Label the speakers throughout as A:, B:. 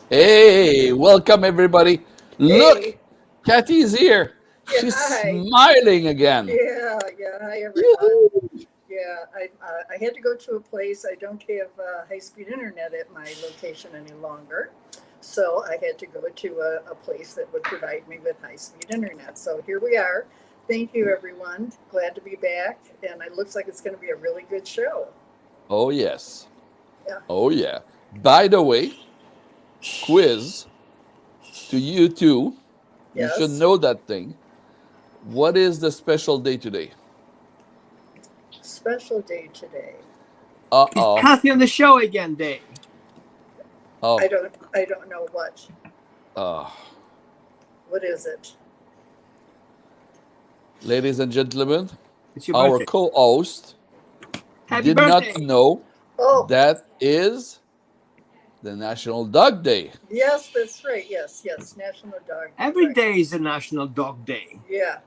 A: Hey, welcome everybody. Look,
B: Hey,
A: Kathy's here.
B: yeah,
A: She's
B: hi.
A: smiling again.
B: Hi everyone.
A: Yoo-hoo.
B: I had to go to a place. I don't have high-speed internet at my location any longer, so I had to go to a place that would provide me with high-speed internet. So here we are. Thank you, everyone. Glad to be back, and it looks like it's going to be a really good show.
A: Oh, yes.
B: Yeah.
A: Oh, yeah. By the way, quiz to you too. You should
B: Yes.
A: know that thing. What is the special day today?
B: Special day today.
A: Uh
C: Is
A: oh.
C: Kathy on the show again, Dave?
A: Oh,
B: I don't know what.
A: uh,
B: What is it?
A: ladies and gentlemen,
C: It's your
A: our
C: birthday.
A: co host
C: Happy
A: did not
C: birthday!
A: know
B: Oh,
A: that is the National Dog Day.
B: yes, that's right. Yes. National Dog Day.
C: Every
B: Right.
C: day is a National Dog Day.
B: Yeah.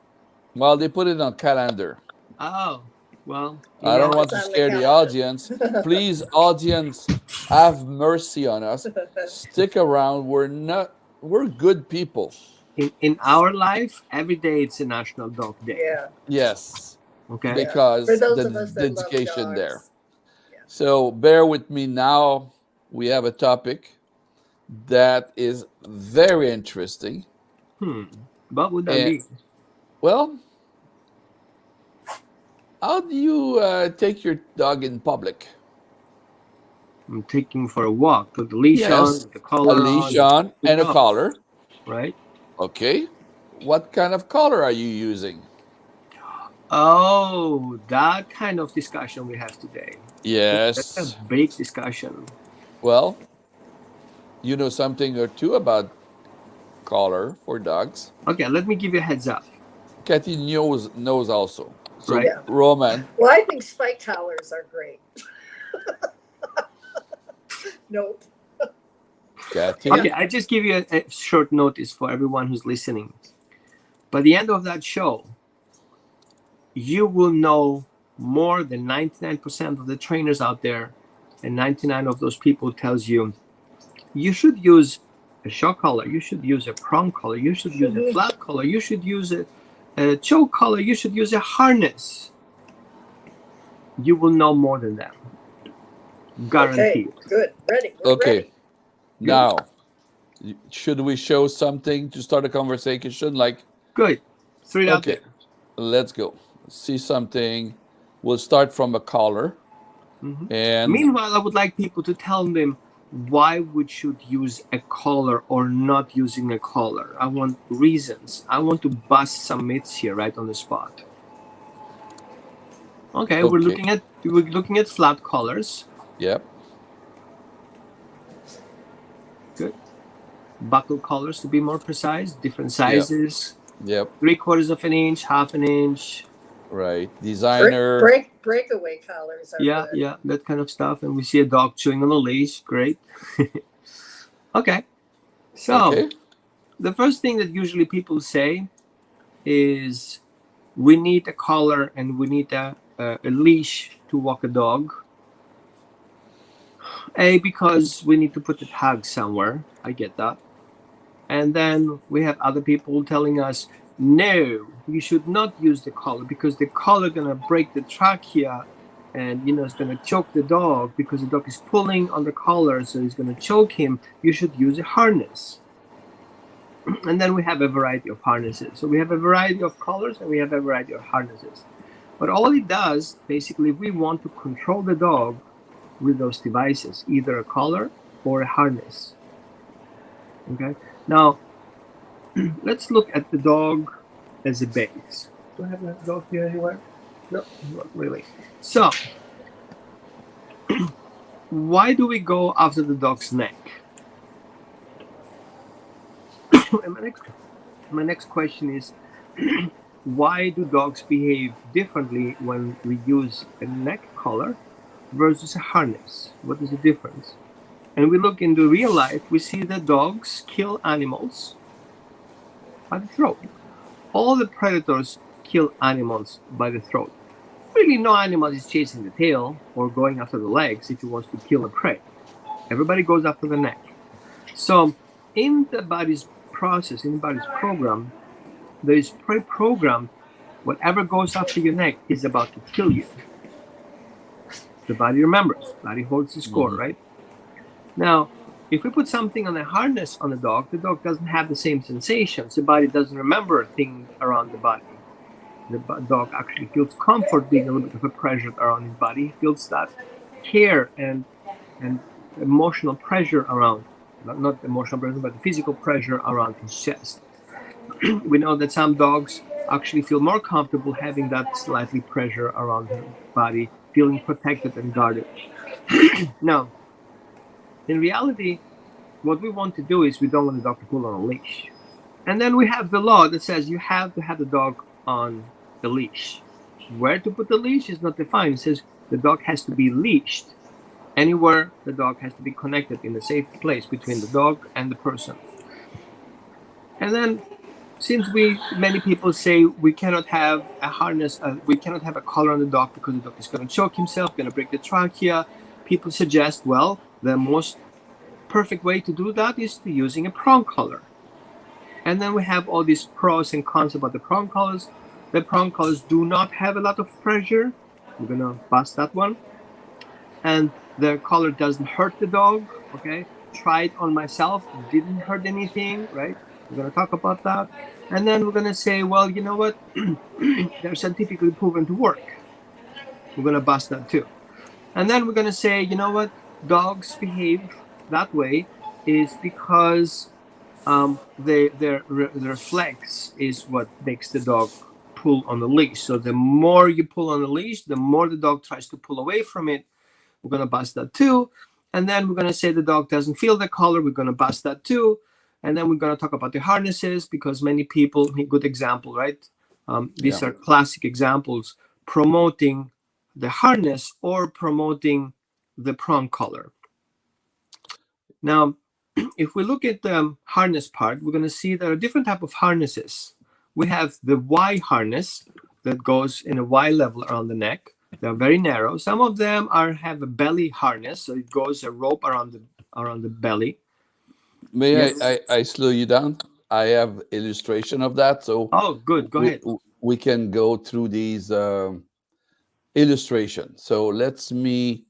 A: Well, they put it on calendar.
C: Oh, well,
A: I don't
B: Well,
A: want
B: it's
A: to
B: on the
A: scare the
B: calendar.
A: audience. Please, audience, have mercy on us. Stick around. We're good people.
C: in our life, every day it's a National Dog Day.
B: Yeah,
A: Yes,
C: Okay?
B: yeah. For
A: because
B: those
A: the
B: of us that love
A: dedication there.
B: dogs. Yeah.
A: So bear with me now. We have a topic that is very interesting.
C: Hmm. What would that
A: And,
C: be?
A: well, how do you take your dog in public?
C: I'm taking for a walk, put the leash on,
A: Yes,
C: with the
A: a
C: collar
A: leash
C: on,
A: on
C: to
A: and a
C: go,
A: collar.
C: right?
A: Okay. What kind of collar are you using?
C: Oh, that kind of discussion we have today. That's a
A: Yes.
C: big discussion.
A: Well, you know something or two about collar for dogs.
C: Okay, let me give you a heads up,
A: Kathy knows also. So
C: right?
B: Yeah.
A: Roman,
B: Well, I think spike collars are great. Nope.
A: Kathy.
C: Okay, I just give you a short notice for everyone who's listening. By the end of that show, you will know more than 99% of the trainers out there, and 99 of those people tells you you should use a shock collar, you should use a prong collar, you should use a flat collar, you should use a choke collar, you should use a harness. You will know more than that,
B: Okay.
C: guaranteed.
B: Good. Ready. We're
A: Okay.
B: ready.
A: Now, should we show something to start a conversation? Like,
C: Good, throw it out
A: okay,
C: there.
A: let's go. See something. We'll start from a collar.
C: Mhm.
A: And
C: Meanwhile, I would like people to tell them why we should use a collar or not using a collar. I want reasons. I want to bust some myths here right on the spot. Okay, we're
A: okay.
C: looking at flat collars.
A: Yep.
C: Good. Buckle collars to be more precise, different
A: Yep.
C: sizes,
A: Yep.
C: 3/4 of an inch, half an inch.
A: Right. Designer.
B: Breakaway collars are
C: Yeah,
B: good.
C: yeah, that kind of stuff. And we see a dog chewing on a leash. Great. Okay. So
A: Okay.
C: the first thing that usually people say is we need a collar and we need a leash to walk a dog. Because we need to put the tag somewhere. I get that. And then we have other people telling us, no, you should not use the collar because the collar gonna break the trachea and it's gonna choke the dog because the dog is pulling on the collar, so it's gonna choke him. You should use a harness. And then we have a variety of harnesses. So we have a variety of collars and we have a variety of harnesses. But all it does, basically, we want to control the dog with those devices, either a collar or a harness. Okay. Now, let's look at the dog as a base. Do I have a dog here anywhere? No, not really. So, why do we go after the dog's neck? And my next question is, why do dogs behave differently when we use a neck collar versus a harness? What is the difference? And we look into real life, we see that dogs kill animals by the throat. All the predators kill animals by the throat. Really, no animal is chasing the tail or going after the legs if he wants to kill a prey. Everybody goes after the neck. So in the body's process, in the body's program, there is pre-programmed whatever goes after your neck is about to kill you. The body remembers, body holds the score,
A: Mhm.
C: right? Now, if we put something on a harness on the dog doesn't have the same sensations. The body doesn't remember a thing around the body. The dog actually feels comfort being a little bit of a pressure around his body. He feels that care and emotional pressure around, not emotional pressure, but the physical pressure around his chest. We know that some dogs actually feel more comfortable having that slightly pressure around their body, feeling protected and guarded. Now, in reality, what we want to do is we don't want the dog to pull on a leash. And then we have the law that says you have to have the dog on the leash. Where to put the leash is not defined. It says the dog has to be leashed. Anywhere the dog has to be connected in a safe place between the dog and the person. And then since many people say we cannot have a harness, we cannot have a collar on the dog because the dog is going to choke himself, going to break the trachea, people suggest, well, the most perfect way to do that is to using a prong collar. And then we have all these pros and cons about the prong collars. The prong collars do not have a lot of pressure. We're gonna bust that one. And the collar doesn't hurt the dog. Okay, tried on myself, didn't hurt anything. Right? We're gonna talk about that. And then we're gonna say, well, you know what? They're scientifically proven to work. We're gonna bust that too. And then we're gonna say, you know what? Dogs behave that way is because their reflex is what makes the dog pull on the leash. So the more you pull on the leash, the more the dog tries to pull away from it. We're going to bust that too. And then we're going to say the dog doesn't feel the collar. We're going to bust that too. And then we're going to talk about the harnesses because many people, good example, right?
A: Yeah.
C: These are classic examples promoting the harness or promoting the prong collar. Now, if we look at the harness part, we're going to see there are different type of harnesses. We have the Y harness that goes in a Y level around the neck. They're very narrow. Some of them have a belly harness, so it goes a rope around the belly.
A: May
C: Yes.
A: I slow you down? I have illustration of that, so
C: Oh, good. Go ahead.
A: we can go through these illustrations. So let's me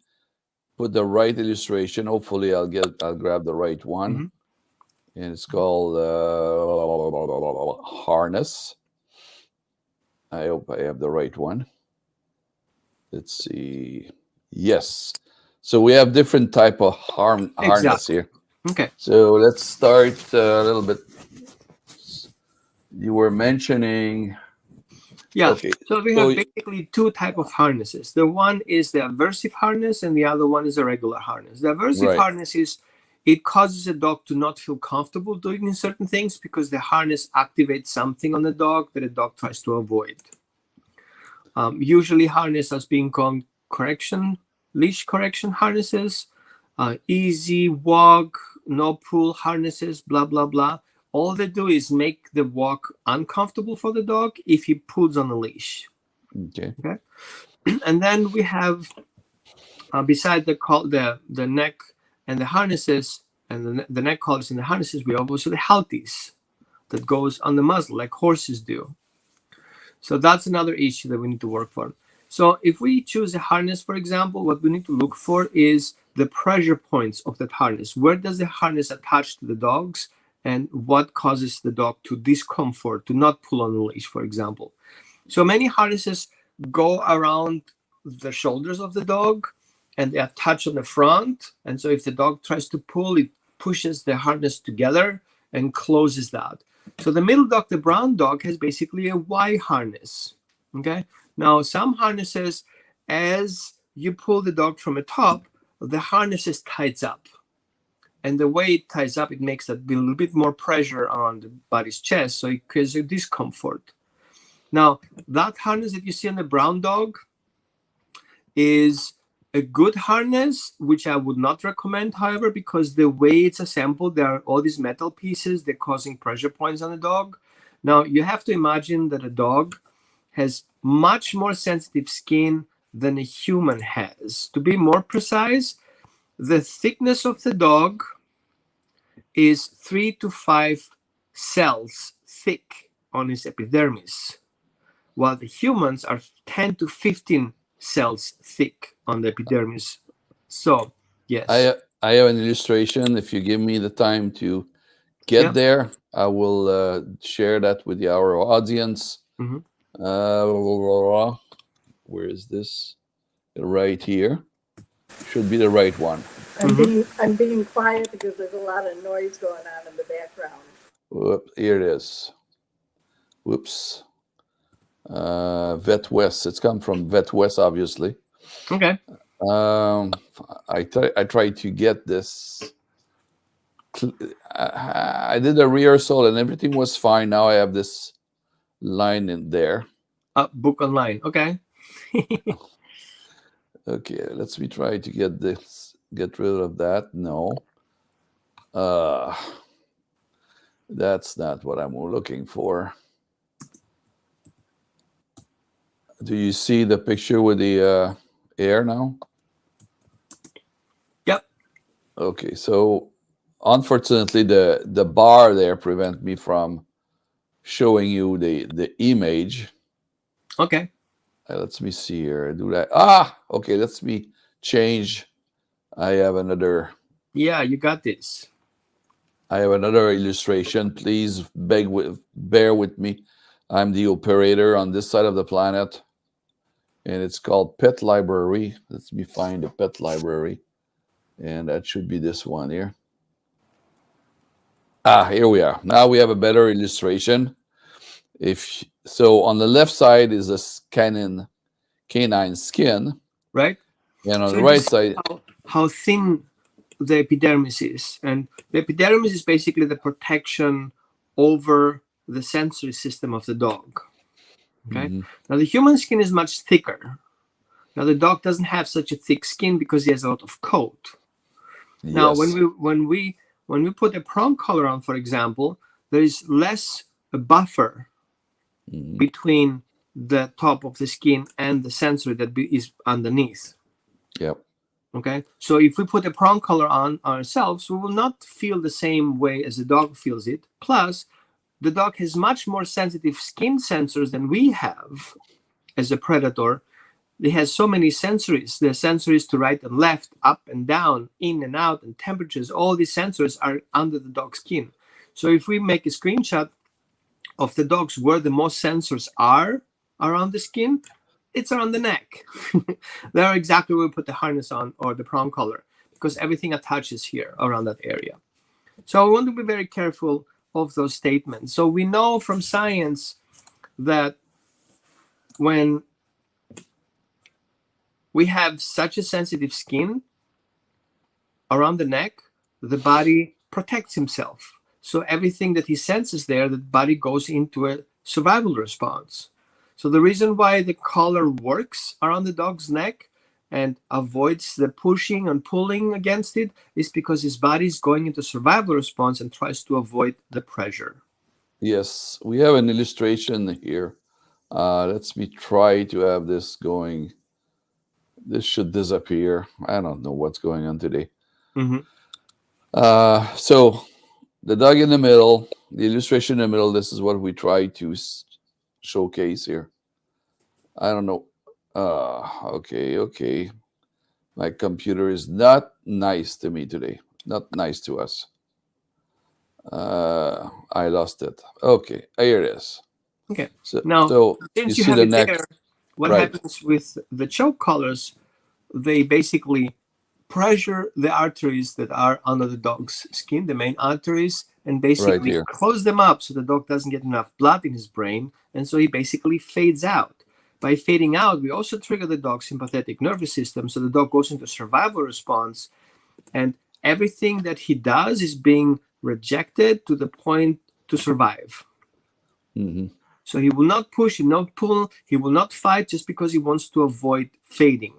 A: put the right illustration. Hopefully, I'll grab the right one,
C: Mhm.
A: and it's called harness. I hope I have the right one. Let's see. Yes. So we have different type of harness
C: Exactly.
A: here.
C: Okay.
A: So let's start a little bit. You were mentioning.
C: Yeah.
A: Okay.
C: So we
A: So
C: have basically two type of harnesses. The one is the aversive harness, and the other one is a regular harness. The aversive
A: right.
C: harness is it causes a dog to not feel comfortable doing certain things because the harness activates something on the dog that the dog tries to avoid. Usually, harness as being called leash correction harnesses, easy walk, no pull harnesses, blah blah blah. All they do is make the walk uncomfortable for the dog if he pulls on the leash.
A: Okay.
C: Okay, and then we have beside the neck and the harnesses and the neck collars and the harnesses, we have also the halties that goes on the muzzle like horses do. So that's another issue that we need to work for. So if we choose a harness, for example, what we need to look for is the pressure points of that harness. Where does the harness attach to the dogs, and what causes the dog to discomfort, to not pull on the leash, for example. So many harnesses go around the shoulders of the dog and they attach on the front. And so if the dog tries to pull, it pushes the harness together and closes that. So the middle dog, the brown dog, has basically a Y harness. Okay. Now some harnesses, as you pull the dog from the top, the harness is ties up. And the way it ties up, it makes a little bit more pressure around the body's chest. So it creates a discomfort. Now, that harness that you see on the brown dog is a good harness, which I would not recommend, however, because the way it's assembled, there are all these metal pieces, they're causing pressure points on the dog. Now, you have to imagine that a dog has much more sensitive skin than a human has. To be more precise, the thickness of the dog is 3 to 5 cells thick on his epidermis, while the humans are 10 to 15 cells thick on the epidermis. So, yes.
A: I have an illustration. If you give me the time to get there, I will share that with our audience.
C: Mhm.
A: Where is this? Right here. Should be the right one.
B: I'm being quiet because there's a lot of noise going on in the background.
A: Whoop, here it is. Whoops. Vet West. It's come from Vet West, obviously.
C: Okay.
A: I tried to get this. I did a rehearsal and everything was fine. Now I have this line in there.
C: Book online. Okay.
A: Okay, let's me try to get this. Get rid of that. No. That's not what I'm looking for. Do you see the picture with the air now?
C: Yep.
A: Okay, so unfortunately the bar there prevent me from showing you the image.
C: Okay.
A: Let's me see here. Do that. Okay, let's me change. I have another.
C: Yeah, you got this.
A: I have another illustration. Please bear with me. I'm the operator on this side of the planet, and it's called Pet Library. Let me find the Pet Library, and that should be this one here. Here we are. Now we have a better illustration. So, on the left side is a canine skin,
C: right?
A: And on the right side,
C: how thin the epidermis is, and the epidermis is basically the protection over the sensory system of the dog. Okay.
A: Mm-hmm.
C: Now the human skin is much thicker. Now the dog doesn't have such a thick skin because he has a lot of coat.
A: Yes.
C: Now when we put a prong collar on, for example, there is less a buffer between the top of the skin and the sensory that is underneath.
A: Yep.
C: Okay. So if we put a prong collar on ourselves, we will not feel the same way as the dog feels it. Plus, the dog has much more sensitive skin sensors than we have as a predator. It has so many sensories. The sensories to right and left, up and down, in and out, and temperatures. All these sensors are under the dog's skin. So if we make a screenshot of the dogs where the most sensors are around the skin, it's around the neck. They are exactly where we put the harness on or the prong collar, because everything attaches here around that area. So I want to be very careful of those statements. So we know from science that when we have such a sensitive skin around the neck, the body protects himself. So everything that he senses there, the body goes into a survival response. So the reason why the collar works around the dog's neck and avoids the pushing and pulling against it is because his body is going into survival response and tries to avoid the pressure.
A: Yes, we have an illustration here. Let's me try to have this going. This should disappear. I don't know what's going on today.
C: Mm-hmm.
A: So the dog in the middle, the illustration in the middle, this is what we try to showcase here. I don't know. Okay. My computer is not nice to me today. Not nice to us. I lost it. Okay, here it is.
C: Okay.
A: So
C: since
A: you
C: you have
A: see the
C: it
A: neck.
C: there, what
A: Right.
C: happens with the choke collars? They basically pressure the arteries that are under the dog's skin, the main arteries, and basically
A: here.
C: close them up so the dog doesn't get enough blood in his brain, and so he basically fades out. By fading out, we also trigger the dog's sympathetic nervous system, so the dog goes into survival response, and everything that he does is being rejected to the point to survive.
A: Mm-hmm.
C: So he will not push, he will not pull, he will not fight just because he wants to avoid fading.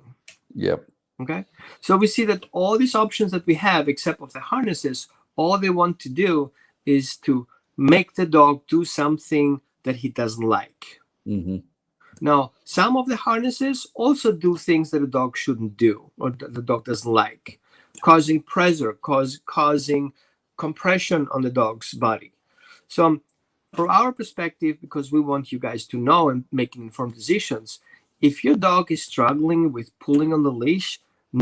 A: Yep.
C: Okay. So we see that all these options that we have, except of the harnesses, all they want to do is to make the dog do something that he doesn't like.
A: Mm-hmm.
C: Now, some of the harnesses also do things that a dog shouldn't do or that the dog doesn't like, causing pressure, causing compression on the dog's body. So from our perspective, because we want you guys to know and making informed decisions, if your dog is struggling with pulling on the leash,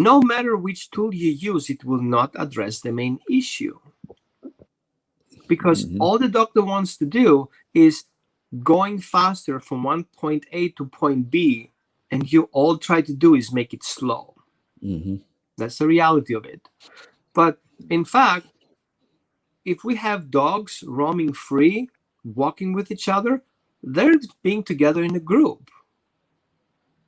C: no matter which tool you use, it will not address the main issue. Because all the doctor wants to do is going faster from one point A to point B, and you all try to do is make it slow. That's the reality of it. But in fact, if we have dogs roaming free, walking with each other, they're being together in a group,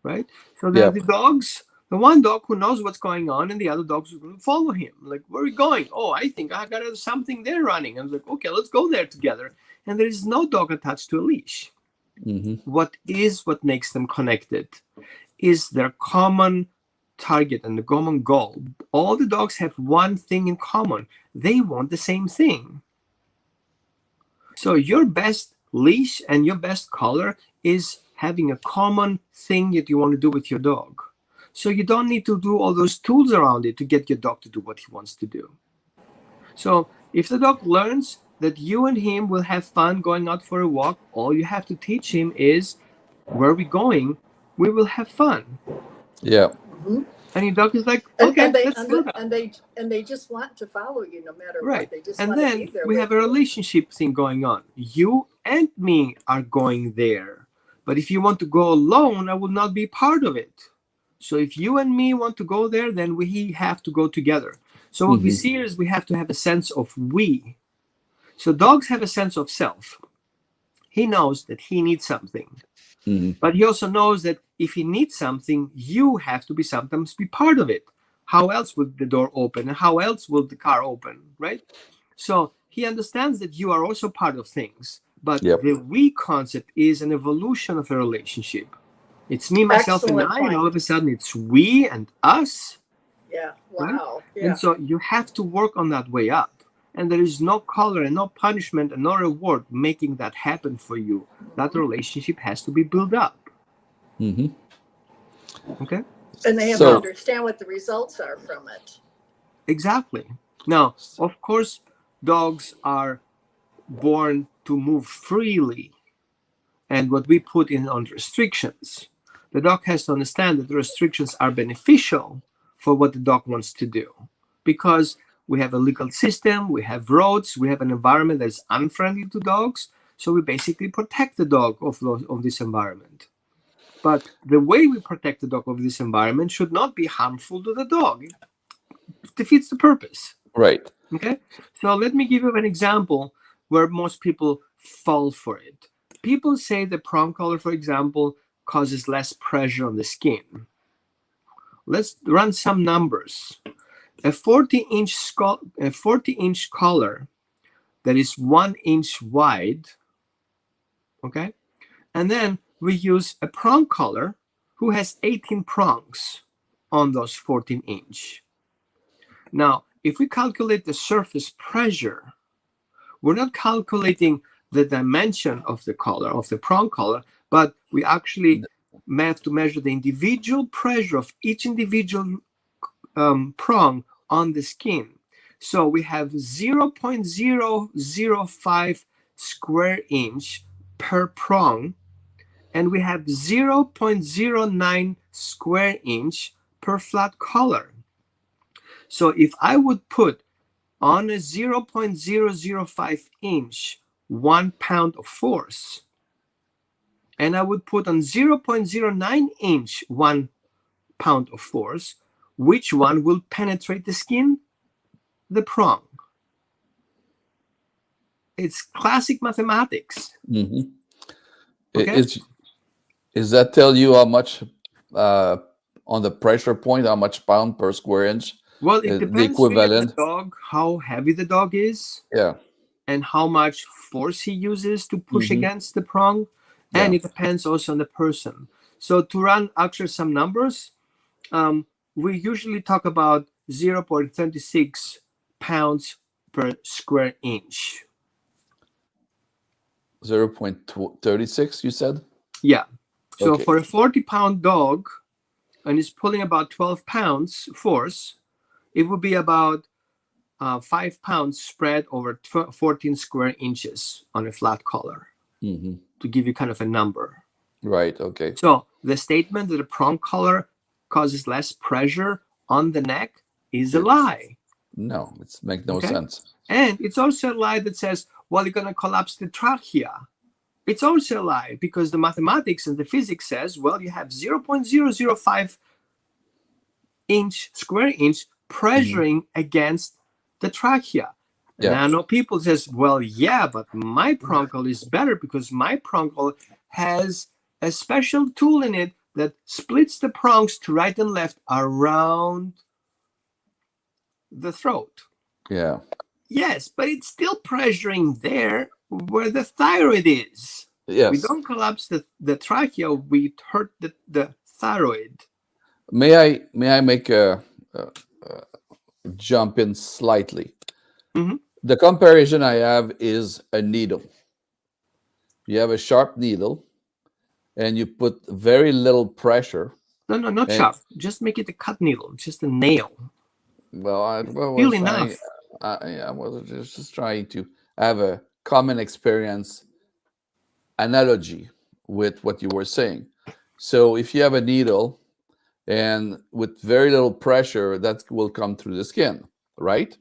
C: right? So there are the dogs, the one dog who knows what's going on, and the other dogs will follow him. Like, where are we going? Oh, I think I got something there running. I'm like, okay, let's go there together. And there is no dog attached to a leash. What makes them connected is their common target and the common goal. All the dogs have one thing in common. They want the same thing. So your best leash and your best collar is having a common thing that you want to do with your dog. So you don't need to do all those tools around it to get your dog to do what he wants to do. So if the dog learns that you and him will have fun going out for a walk, all you have to teach him is, where are we going? We will have fun.
A: Yeah.
C: And your dog is like, okay, let's do that.
B: And they just want to follow you no matter
C: Right.
B: what. They just
C: And
B: want to
C: then
B: be there
C: we
B: with
C: have a
B: you.
C: relationship thing going on. You and me are going there. But if you want to go alone, I will not be part of it. So if you and me want to go there, then we have to go together. So what we see is we have to have a sense of we. So dogs have a sense of self. He knows that he needs something. But he also knows that if he needs something, you have to sometimes be part of it. How else would the door open? And how else will the car open, right? So he understands that you are also part of things. But the we concept is an evolution of a relationship. It's me, myself,
B: Excellent
C: and I,
B: point.
C: and all of a sudden it's we and us.
B: Yeah.
C: Right?
B: Wow. Yeah.
C: And so you have to work on that way up. And there is no color and no punishment and no reward making that happen for you. That relationship has to be built up. Okay?
B: And they have to understand what the results are from it.
C: Exactly. Now, of course, dogs are born to move freely. And what we put in on restrictions, the dog has to understand that the restrictions are beneficial for what the dog wants to do. Because we have a legal system, we have roads, we have an environment that is unfriendly to dogs. So we basically protect the dog of this environment. But the way we protect the dog of this environment should not be harmful to the dog. It defeats the purpose.
A: Right.
C: Okay? So let me give you an example where most people fall for it. People say the prong collar, for example, causes less pressure on the skin. Let's run some numbers. A 40-inch collar that is 1 inch wide, okay? And then we use a prong collar who has 18 prongs on those 14-inch. Now, if we calculate the surface pressure, we're not calculating the dimension of the collar, of the prong collar, but we actually have to measure the individual pressure of each individual prong on the skin. So we have 0.005 square inch per prong, and we have 0.09 square inch per flat collar. So if I would put on a 0.005 inch 1 pound of force, and I would put on 0.09 inch 1 pound of force, which one will penetrate the skin? The prong. It's classic mathematics. Okay?
A: Is that tell you how much on the pressure point, how much pound per square inch?
C: Well, it
A: The
C: depends really on
A: equivalent.
C: the dog, how heavy the dog is,
A: Yeah.
C: and how much force he uses to push against the prong. And it depends also on the person. So to run actually some numbers, we usually talk about 0.36 pounds per square inch.
A: 0.36, you said?
C: Yeah. So
A: Okay.
C: for a 40-pound dog, and he's pulling about 12 pounds force, it would be about 5 pounds spread over 14 square inches on a flat collar,
A: Hmm.
C: to give you kind of a number.
A: Right. Okay.
C: So the statement that a prong collar causes less pressure on the neck is a
A: It's
C: lie.
A: no. It's make no
C: Okay.
A: sense.
C: And it's also a lie that says, well, you're going to collapse the trachea. It's also a lie, because the mathematics and the physics says, well, you have 0.005 square inch pressuring against the trachea. And
A: Yeah.
C: I know people says, well, yeah, but my prongle is better because my prongle has a special tool in it that splits the prongs to right and left around the throat.
A: Yeah.
C: Yes, but it's still pressuring there where the thyroid is. We
A: Yes.
C: don't collapse the trachea, we hurt the thyroid.
A: May I make a jump in slightly?
C: Mhm.
A: The comparison I have is a needle. You have a sharp needle, and you put very little pressure.
C: No, not
A: And
C: sharp. Just make it a cut needle, just a nail.
A: well, I
C: Feel
A: was trying.
C: enough.
A: I was just trying to have a common experience analogy with what you were saying. So if you have a needle and with very little pressure, that will come through the skin, right?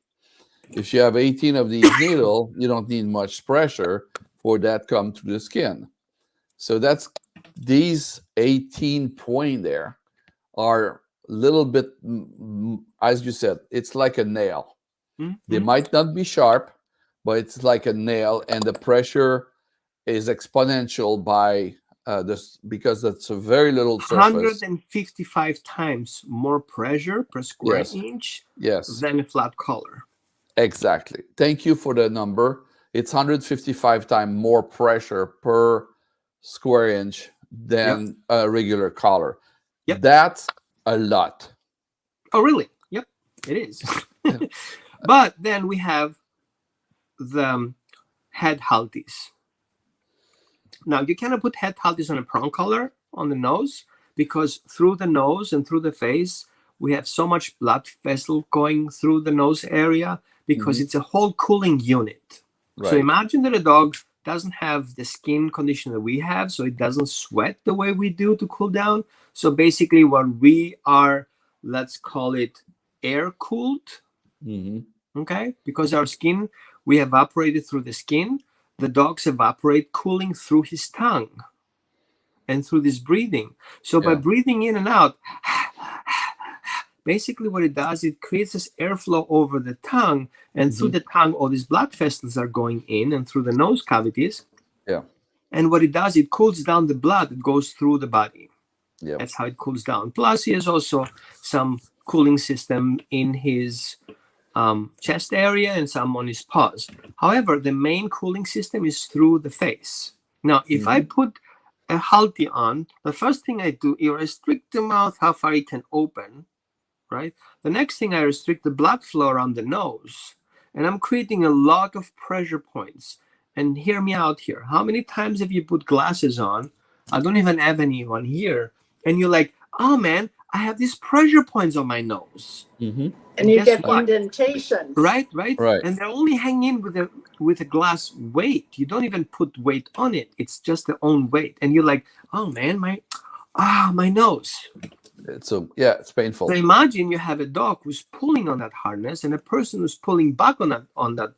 A: If you have 18 of these needle, you don't need much pressure for that come through the skin. So that's these 18 point there are a little bit, as you said, it's like a nail. They
C: Mhm.
A: might not be sharp, but it's like a nail, and the pressure is exponential by this because it's a very little surface.
C: 155 times more pressure per square
A: Yes,
C: inch
A: yes,
C: than a flat collar.
A: exactly. Thank you for the number. It's 155 times more pressure per square inch
C: Yep.
A: than a regular collar.
C: Yep.
A: That's a lot.
C: Oh, really? Yep, it is.
A: Yeah.
C: But then we have the head halties. Now, you cannot put head halties on a prong collar on the nose, because through the nose and through the face, we have so much blood vessel going through the nose area, because
A: Mhm.
C: it's a whole cooling unit. So
A: Right.
C: imagine that a dog doesn't have the skin condition that we have, so it doesn't sweat the way we do to cool down. So basically what we are, let's call it air cooled,
A: Mhm.
C: okay? Because our skin, we evaporated through the skin. The dogs evaporate cooling through his tongue and through this breathing. So by
A: Yeah.
C: breathing in and out, basically what it does, it creates this airflow over the tongue, and through
A: Mhm.
C: the tongue, all these blood vessels are going in, and through the nose cavities.
A: Yeah.
C: And what it does, it cools down the blood that goes through the body.
A: Yeah.
C: That's how it cools down. Plus, he has also some cooling system in his chest area and some on his paws. However, the main cooling system is through the face. Now, if I
A: Mhm.
C: put a halty on, the first thing I do is restrict the mouth, how far it can open, right? The next thing, I restrict the blood flow around the nose, and I'm creating a lot of pressure points. And hear me out here. How many times have you put glasses on? I don't even have anyone here. And you're like, oh man, I have these pressure points on my nose.
A: Mhm.
B: And you
C: Guess
B: get
C: what?
B: indentations.
C: Right.
A: Right.
C: And they're only hanging with a glass weight. You don't even put weight on it. It's just their own weight. And you're like, oh man, my nose.
A: So yeah, it's
C: So
A: painful.
C: imagine you have a dog who's pulling on that harness and a person who's pulling back on that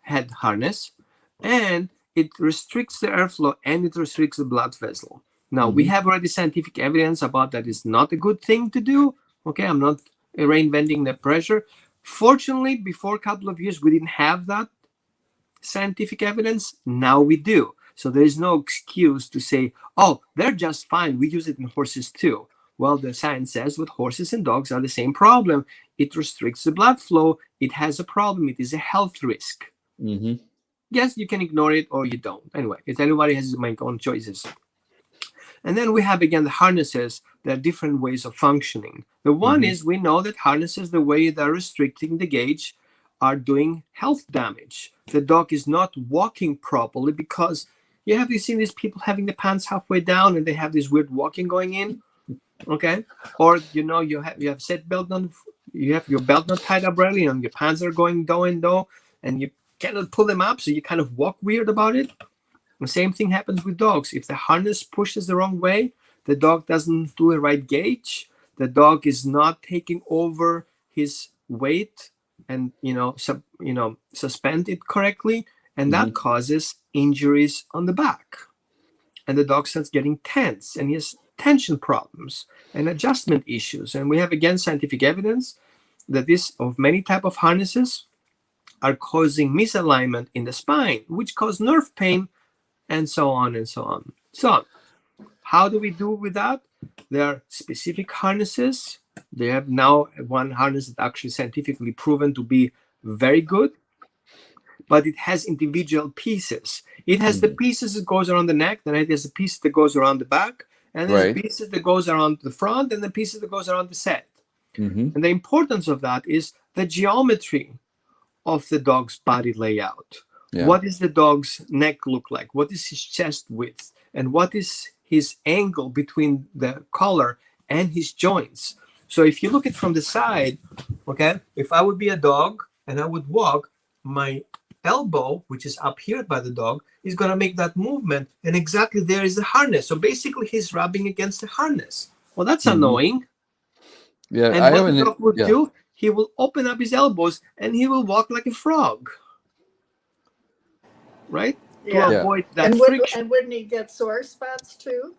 C: head harness, and it restricts the airflow and it restricts the blood vessel. Now, we
A: Mhm.
C: have already scientific evidence about that is not a good thing to do. Okay, I'm not reinventing the pressure. Fortunately, before a couple of years, we didn't have that scientific evidence. Now we do. So there is no excuse to say, oh, they're just fine. We use it in horses too. Well, the science says with horses and dogs are the same problem. It restricts the blood flow. It has a problem. It is a health risk.
A: Mhm.
C: Yes, you can ignore it or you don't. Anyway, it's everybody has to make own choices. And then we have again the harnesses. There are different ways of functioning. The one
A: Mhm.
C: is, we know that harnesses, the way they're restricting the gauge, are doing health damage. The dog is not walking properly because you seen these people having the pants halfway down and they have this weird walking going in, okay? Or you have seat belt on You have your belt not tied up really, and your pants are going down and down, and you cannot pull them up, so you kind of walk weird about it. The same thing happens with dogs. If the harness pushes the wrong way, the dog doesn't do the right gauge. The dog is not taking over his weight and suspend it correctly, and that causes injuries on the back. And the dog starts getting tense, and he has tension problems and adjustment issues. And we have again scientific evidence that this of many type of harnesses are causing misalignment in the spine, which cause nerve pain, and so on and so on. So how do we do with that? There are specific harnesses. They have now one harness that actually scientifically proven to be very good, but it has individual pieces. It has the pieces that goes around the neck, then it has a piece that goes around the back, and there's pieces that goes around the front, and the pieces that goes around the set. And the importance of that is the geometry of the dog's body layout.
A: Yeah.
C: What is the dog's neck look like? What is his chest width? And what is his angle between the collar and his joints? So if you look at from the side, okay, if I would be a dog and I would walk, my elbow, which is up here by the dog, is going to make that movement, and exactly there is the harness. So basically he's rubbing against the harness. Well, that's annoying.
A: Yeah,
C: And
A: I
C: what
A: haven't.
C: the dog will
A: Yeah.
C: do, he will open up his elbows and he will walk like a frog, right?
B: Yeah.
C: To avoid that
B: And,
C: friction.
B: wouldn't he get sore spots too?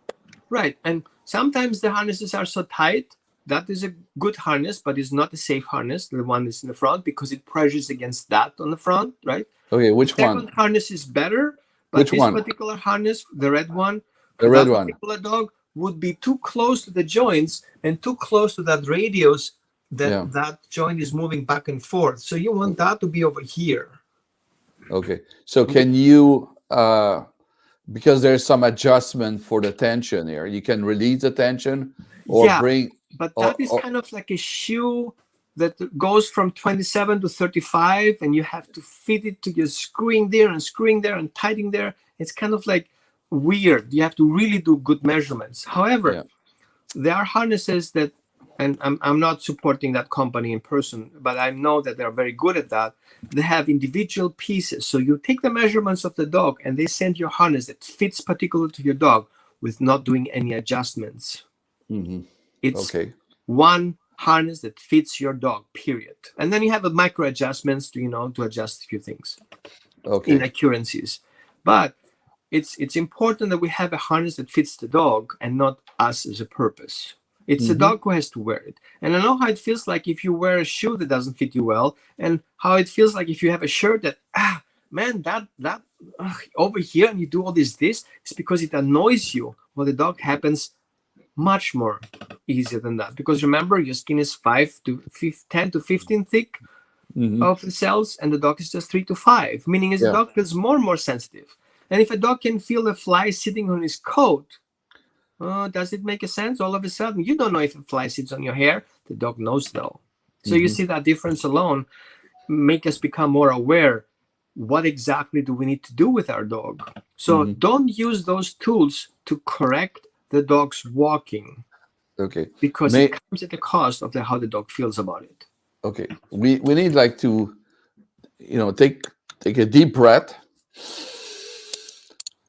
C: Right. And sometimes the harnesses are so tight. That is a good harness, but it's not a safe harness. The one is in the front because it pressures against that on the front, right?
A: Okay, which
C: The second
A: one?
C: harness is better, but
A: Which
C: this
A: one?
C: particular harness, the red one,
A: The
C: for
A: red
C: that
A: one.
C: particular dog would be too close to the joints and too close to that radius that that joint is moving back and forth. So you want that to be over here.
A: Okay. So can you, because there's some adjustment for the tension here, you can release the tension or
C: Yeah,
A: bring.
C: but that is kind of like a shoe that goes from 27 to 35, and you have to fit it to your screwing there and tightening there. It's kind of like weird. You have to really do good measurements. However, there are harnesses that, and I'm not supporting that company in person, but I know that they're very good at that. They have individual pieces. So you take the measurements of the dog and they send you a harness that fits particular to your dog with not doing any adjustments. It's one harness that fits your dog, period. And then you have a micro adjustments to, to adjust a few things, inaccuracies. But it's important that we have a harness that fits the dog and not us as a purpose. It's the dog who has to wear it. And I know how it feels like if you wear a shoe that doesn't fit you well, and how it feels like if you have a shirt that, that over here, and you do all this, it's because it annoys you. Well, the dog happens much more easier than that. Because remember, your skin is 10 to 15 thick of the cells, and the dog is just 3 to 5, meaning the dog feels more and more sensitive. And if a dog can feel a fly sitting on his coat, does it make a sense? All of a sudden, you don't know if a fly sits on your hair. The dog knows, though. So you see that difference alone make us become more aware. What exactly do we need to do with our dog? So don't use those tools to correct the dog's walking.
A: Okay.
C: Because it comes at the cost of how the dog feels about it.
A: Okay. We need like to, take a deep breath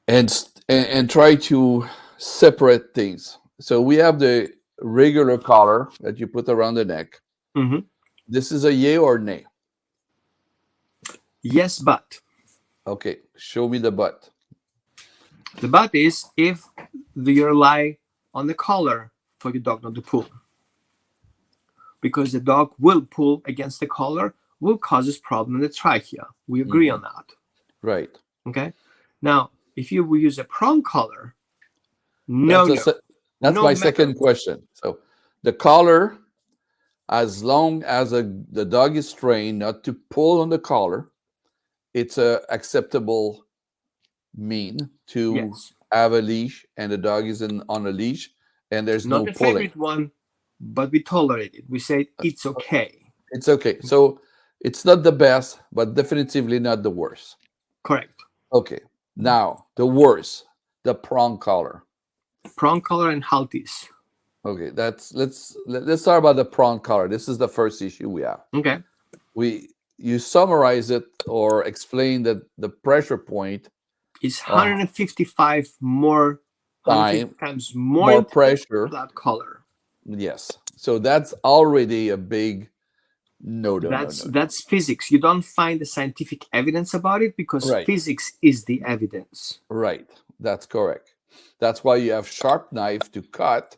A: and try to separate things. So we have the regular collar that you put around the neck. This is a yay or nay?
C: Yes, but.
A: Okay, show me the but.
C: The but is if you rely on the collar for your dog not to pull. Because the dog will pull against the collar, will cause problem in the trachea. We agree on that.
A: Right.
C: Okay. Now, if you will use a prong collar,
A: that's my second question. So the collar, as long as the dog is trained not to pull on the collar, it's a acceptable mean to have a leash, and the dog is on a leash, and there's
C: not
A: no
C: the
A: pulling.
C: Favorite one, but we tolerate it. We say it's okay.
A: It's okay. So it's not the best, but definitively not the worst.
C: Correct.
A: Okay. Now the worst, the prong collar.
C: Prong collar and halties.
A: Okay, let's start about the prong collar. This is the first issue we have.
C: Okay.
A: You summarize it or explain that the pressure point
C: Is 155 more, 150
A: time
C: times more
A: more
C: intense
A: pressure.
C: flat collar.
A: Yes, so that's already a big no.
C: That's physics. You don't find the scientific evidence about it because
A: Right.
C: physics is the evidence.
A: Right, that's correct. That's why you have sharp knife to cut.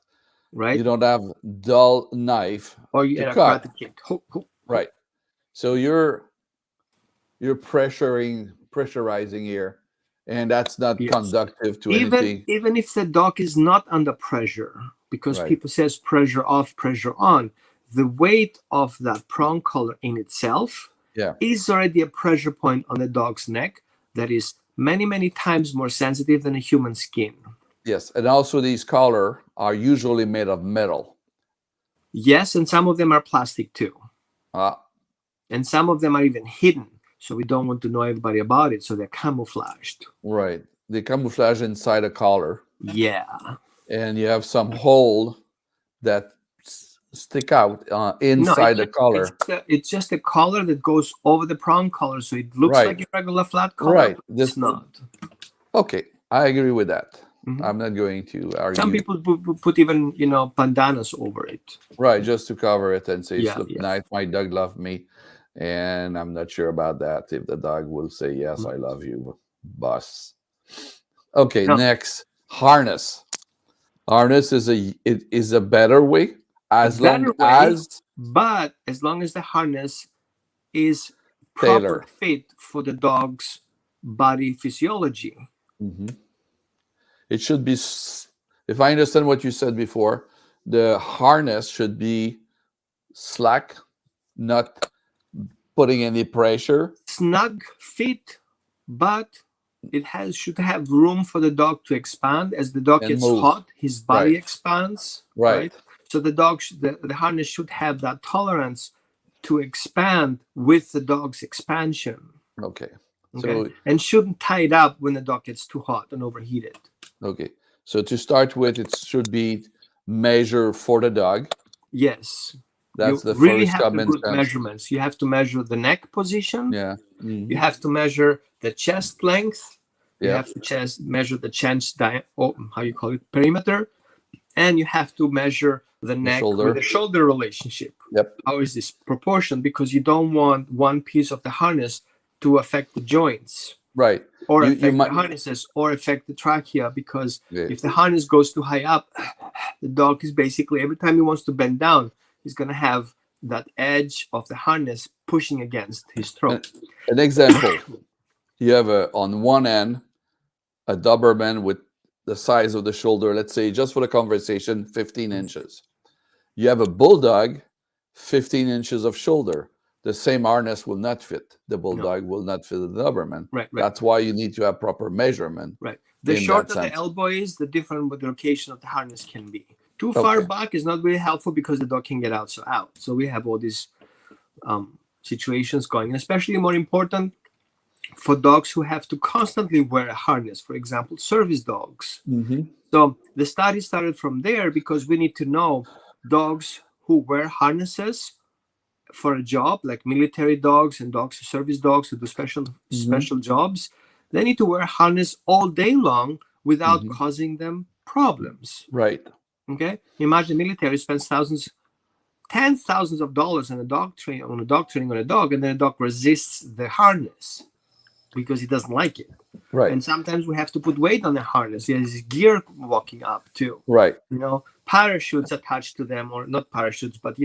C: Right.
A: You don't have dull knife
C: Or you
A: to
C: get a
A: cut.
C: karate kick. Ho, ho.
A: Right. So you're pressurizing here, and that's not
C: Yes.
A: conductive to anything.
C: Even if the dog is not under pressure, because
A: Right.
C: people says pressure off, pressure on, the weight of that prong collar in itself
A: Yeah.
C: is already a pressure point on the dog's neck that is many times more sensitive than a human skin.
A: Yes, and also these collar are usually made of metal.
C: Yes, and some of them are plastic too.
A: Uh,
C: And some of them are even hidden. So we don't want to know everybody about it. So they're camouflaged.
A: right. They camouflage inside a collar,
C: Yeah.
A: and you have some hole that stick out inside the collar.
C: It's just a collar that goes over the prong collar. So it looks
A: Right.
C: like a regular flat collar.
A: Right.
C: But it's not.
A: Okay, I agree with that.
C: Mhm.
A: I'm not going to argue.
C: Some people put even, bandanas over it.
A: Right, just to cover it and say,
C: Yeah,
A: look,
C: yeah.
A: nice, my dog loved me. And I'm not sure about that. If the dog will say, yes, I love you, boss. Okay,
C: No.
A: next, harness. Harness is a better way as long
C: Better way,
A: as
C: but as long as the harness is
A: Tailor.
C: proper fit for the dog's body physiology.
A: Mhm. It should be, if I understand what you said before, the harness should be slack, not putting any pressure.
C: Snug fit, but it should have room for the dog to expand. As the dog
A: And
C: gets
A: move.
C: hot, his body
A: Right.
C: expands.
A: Right.
C: So the the harness should have that tolerance to expand with the dog's expansion.
A: Okay.
C: Okay.
A: So
C: And shouldn't tie it up when the dog gets too hot and overheated.
A: okay. So to start with, it should be measure for the dog.
C: Yes.
A: That's
C: You
A: the
C: really
A: first
C: have to
A: common
C: put
A: sense.
C: measurements. You have to measure the neck position.
A: Yeah. Mhm.
C: You have to measure the chest length. You
A: Yeah.
C: have to measure the chest perimeter, and you have to measure the neck
A: shoulder.
C: with the shoulder relationship.
A: Yep.
C: How is this proportion? Because you don't want one piece of the harness to affect the joints
A: Right.
C: or
A: You
C: affect
A: might-
C: the harnesses or affect the trachea. Because
A: Okay.
C: if the harness goes too high up, the dog is basically, every time he wants to bend down, he's going to have that edge of the harness pushing against his throat.
A: An example: you have on one end a Doberman with the size of the shoulder. Let's say, just for the conversation, 15 inches. You have a bulldog, 15 inches of shoulder. The same harness will not fit. The bulldog will not fit the Doberman.
C: Right.
A: That's why you need to have proper measurement.
C: Right. The
A: in
C: shorter
A: that
C: the
A: sense.
C: elbow is, the different what the location of the harness can be. Too far
A: Okay.
C: back is not really helpful because the dog can get out. So we have all these situations going, and especially more important for dogs who have to constantly wear a harness. For example, service dogs.
A: Mm-hmm.
C: So the study started from there because we need to know dogs who wear harnesses for a job, like military dogs and service dogs who do special jobs. They need to wear a harness all day long without causing them problems.
A: Right.
C: Okay, imagine the military spends tens of thousands of dollars on a dog training on a dog, and then the dog resists the harness because he doesn't like it.
A: Right.
C: And sometimes we have to put weight on the harness. There's gear walking up too.
A: Right.
C: Parachutes attached to them, or not parachutes, but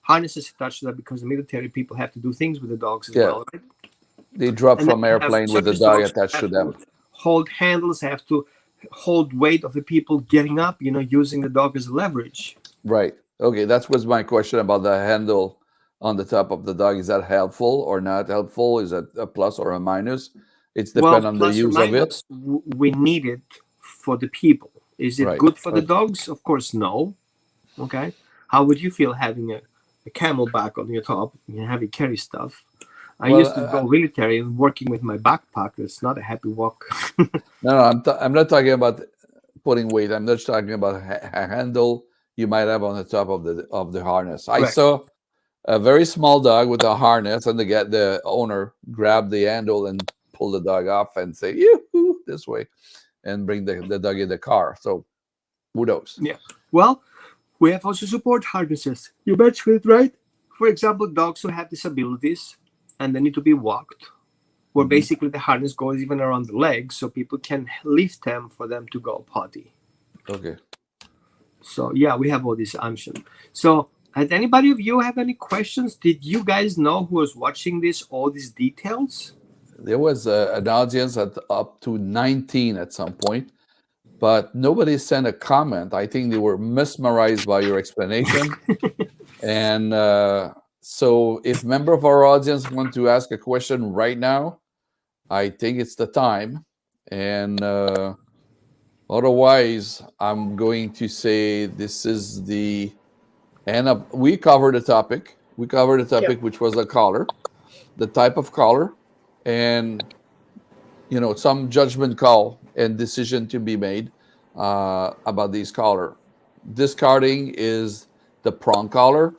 C: harnesses attached to them, because the military people have to do things with the dogs as well. Right?
A: They drop
C: And
A: from
C: then you have
A: airplane with the
C: service
A: dog
C: dogs
A: attached to
C: have
A: them.
C: Hold handles, have to hold weight of the people getting up, using the dog as leverage.
A: Right. Okay. That was my question about the handle on the top of the dog. Is that helpful or not helpful? Is that a plus or a minus? It's depend on the
C: Plus or
A: use of it.
C: minus, we need it for the people. Is it
A: Right.
C: good for the dogs? Of course, no. Okay. How would you feel having a camelback on your top and having carry stuff? I used to go military and working with my backpack. It's not a happy walk.
A: No, I'm not talking about putting weight. I'm just talking about a handle you might have on the top of the harness. I
C: Right.
A: saw a very small dog with a harness, and the owner grab the handle and pull the dog off and say, "Yoo-hoo," this way, and bring the dog in the car. So who knows?
C: Yeah. Well, we have also support harnesses. You mentioned it, right? For example, dogs who have disabilities and they need to be walked, where
A: Mhm.
C: basically the harness goes even around the legs so people can lift them for them to go potty.
A: Okay.
C: So yeah, we have all these options. So had anybody of you have any questions? Did you guys know who was watching this, all these details?
A: There was an audience at up to 19 at some point, but nobody sent a comment. I think they were mesmerized by your explanation. And so if member of our audience want to ask a question right now, I think it's the time. And otherwise, I'm going to say this is the end of. We covered the topic. We covered the topic, which was a collar, the type of collar, and some judgment call and decision to be made about these collar. Discarding is the prong collar.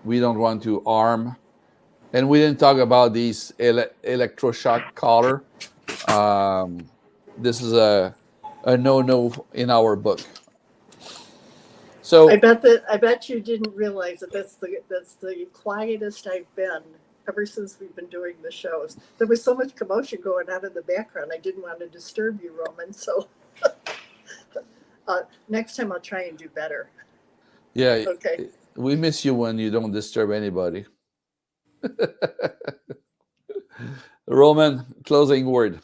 A: We don't want to arm, and we didn't talk about these electroshock collar. This is a no in our book. So
B: I bet you didn't realize that that's the quietest I've been ever since we've been doing the shows. There was so much commotion going on in the background. I didn't want to disturb you, Roman. So next time I'll try and do better.
A: yeah,
B: Okay.
A: we miss you when you don't disturb anybody. Roman, closing word.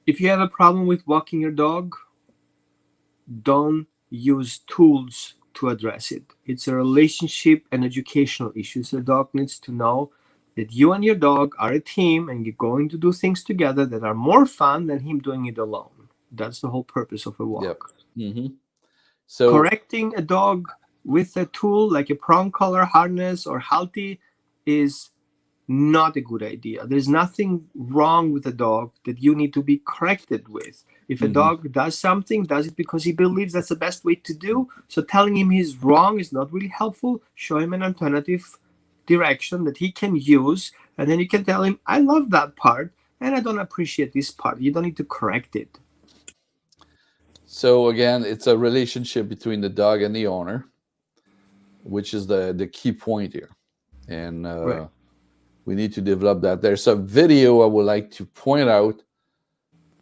C: If you have a problem with walking your dog, don't use tools to address it. It's a relationship and educational issue. So the dog needs to know that you and your dog are a team and you're going to do things together that are more fun than him doing it alone. That's the whole purpose of a walk.
A: Yep. Mm-hmm. So
C: correcting a dog with a tool like a prong collar, harness, or halter is not a good idea. There's nothing wrong with a dog that you need to be corrected with. If a dog does something, does it because he believes that's the best way to do. So telling him he's wrong is not really helpful. Show him an alternative direction that he can use. And then you can tell him, I love that part and I don't appreciate this part. You don't need to correct it.
A: So again, it's a relationship between the dog and the owner, which is the key point here. And
C: Right.
A: we need to develop that. There's a video I would like to point out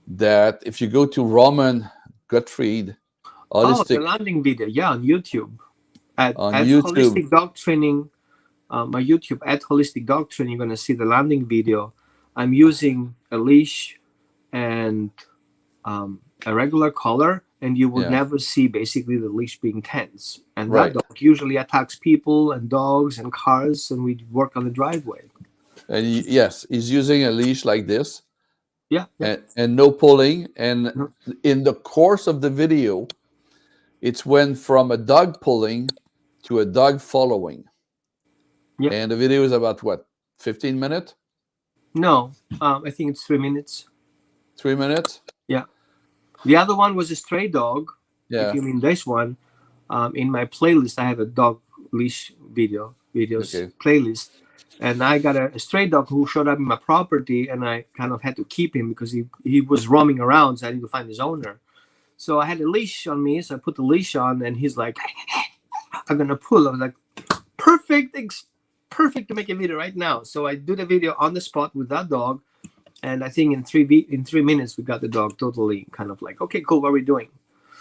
A: that if you go to Roman Gottfried
C: Oh,
A: Holistic
C: the landing video. Yeah, on YouTube. At
A: YouTube.
C: Holistic Dog Training, my YouTube at Holistic Dog Training, you're going to see the landing video. I'm using a leash and a regular collar, and you will
A: Yeah.
C: never see basically the leash being tense. And
A: Right.
C: that dog usually attacks people and dogs and cars, and we work on the driveway.
A: And yes, he's using a leash like this.
C: Yeah.
A: And no pulling. And
C: No.
A: in the course of the video, it's went from a dog pulling to a dog following.
C: Yep.
A: And the video is about what, 15 minutes?
C: No, I think it's 3 minutes.
A: 3 minutes?
C: Yeah. The other one was a stray dog.
A: Yeah.
C: If you mean this one, in my playlist, I have a dog leash videos
A: Okay.
C: playlist. And I got a stray dog who showed up in my property, and I kind of had to keep him because he was roaming around, so I need to find his owner. So I had a leash on me, so I put the leash on, and he's like, I'm going to pull. I was like, perfect to make a video right now. So I do the video on the spot with that dog, and I think in 3 minutes we got the dog totally kind of like, okay, cool, what are we doing?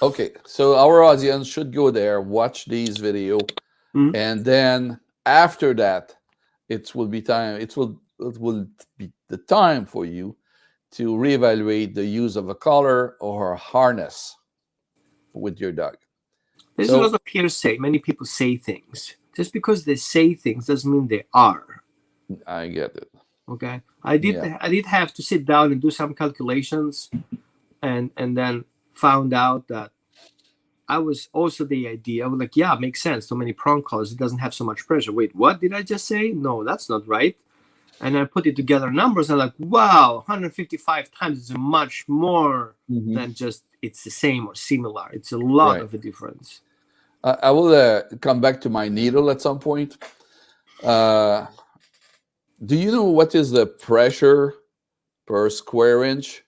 A: Okay, so our audience should go there, watch these video, and then after that, it will be the time for you to reevaluate the use of a collar or a harness with your dog.
C: There's a lot of hearsay. Many people say things. Just because they say things doesn't mean they are.
A: I get it.
C: Okay, I did have to sit down and do some calculations, and then found out that I was also the idea. I was like, yeah, makes sense. So many prong collars, it doesn't have so much pressure. Wait, what did I just say? No, that's not right. And I put it together numbers, and I'm like, wow, 155 times is much more than just it's the same or similar. It's a lot
A: Right.
C: of a difference.
A: I will come back to my needle at some point. Do you know what is the pressure per square inch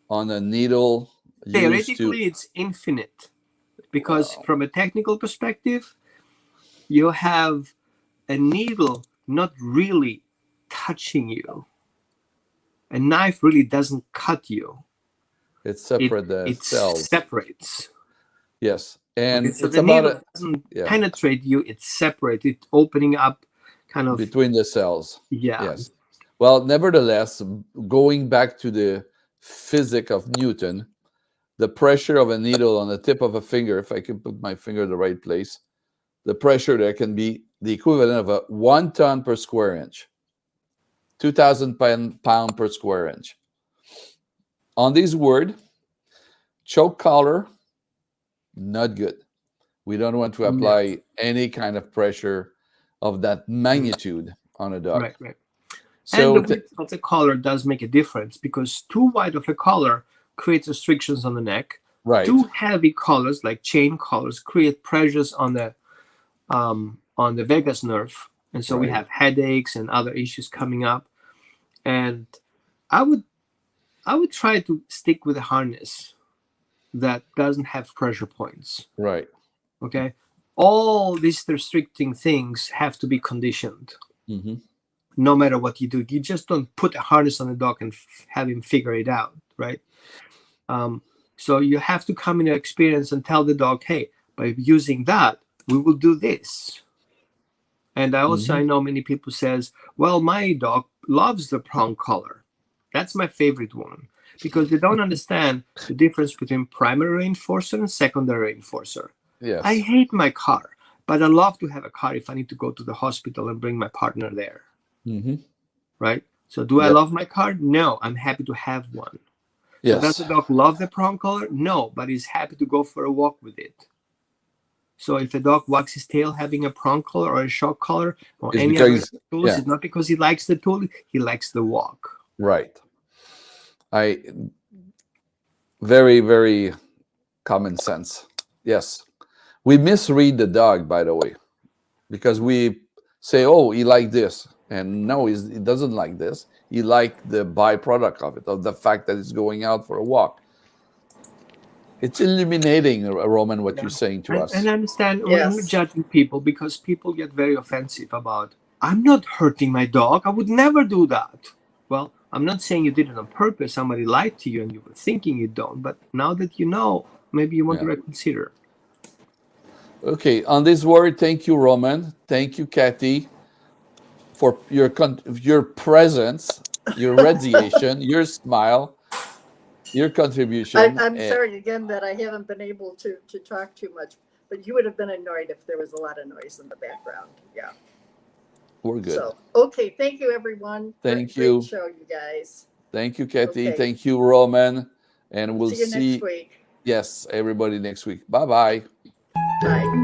A: on a needle used to?
C: Theoretically, it's infinite, because from a technical perspective, you have a needle not really touching you. A knife really doesn't cut you.
A: It separates the
C: It
A: cells.
C: separates.
A: Yes, and
C: Okay, so
A: it's
C: the
A: about
C: needle doesn't
A: yeah,
C: penetrate you, it separates it, opening up kind of,
A: between the cells.
C: yeah.
A: Yes. Well, nevertheless, going back to the physics of Newton, the pressure of a needle on the tip of a finger, if I can put my finger in the right place, the pressure there can be the equivalent of a 1 ton per square inch, 2,000 pound per square inch. On this word, choke collar, not good. We don't want to apply any kind of pressure of that magnitude on a dog.
C: Right, right.
A: So
C: And the width of the collar does make a difference, because too wide of a collar creates restrictions on the neck.
A: right,
C: Too heavy collars, like chain collars, create pressures on the vagus nerve, and so we
A: Right.
C: have headaches and other issues coming up. And I would try to stick with a harness that doesn't have pressure points.
A: right.
C: Okay, all these restricting things have to be conditioned.
A: Mm-hmm.
C: No matter what you do, you just don't put a harness on the dog and have him figure it out, right? So you have to come into experience and tell the dog, hey, by using that, we will do this. And I also, I know many people says, well, my dog loves the prong collar. That's my favorite one, because they don't understand the difference between primary reinforcer and secondary reinforcer.
A: Yes.
C: I hate my car, but I love to have a car if I need to go to the hospital and bring my partner there.
A: Mm-hmm.
C: Right? So do I
A: Yep.
C: love my car? No, I'm happy to have one. So does
A: Yes.
C: the dog love the prong collar? No, but he's happy to go for a walk with it. So if a dog wags his tail having a prong collar or a shock collar or
A: It's
C: any other
A: because-
C: tools,
A: yeah.
C: it's not because he likes the tool, he likes the walk.
A: Right. Very, very common sense. Yes. We misread the dog, by the way, because we say, oh, he liked this. And no, he doesn't like this. He liked the byproduct of it, of the fact that it's going out for a walk. It's illuminating, Roman, what you're saying to us.
C: And I understand
B: Yes.
C: I'm not judging people, because people get very offensive about, I'm not hurting my dog. I would never do that. Well, I'm not saying you did it on purpose. Somebody lied to you and you were thinking you don't. But now that you know, maybe you want to reconsider.
A: Okay, on this word, thank you, Roman. Thank you, Kathy, for your presence, your radiation, your smile, your contribution.
B: I'm sorry again that I haven't been able to talk too much, but you would have been annoyed if there was a lot of noise in the background. Yeah.
A: We're good.
B: So, okay. Thank you, everyone.
A: Thank
B: Great
A: you.
B: show, you guys.
A: Thank you, Kathy.
B: Okay.
A: Thank you, Roman. And we'll
B: See you next week.
A: Yes, everybody next week. Bye-bye.
B: Bye.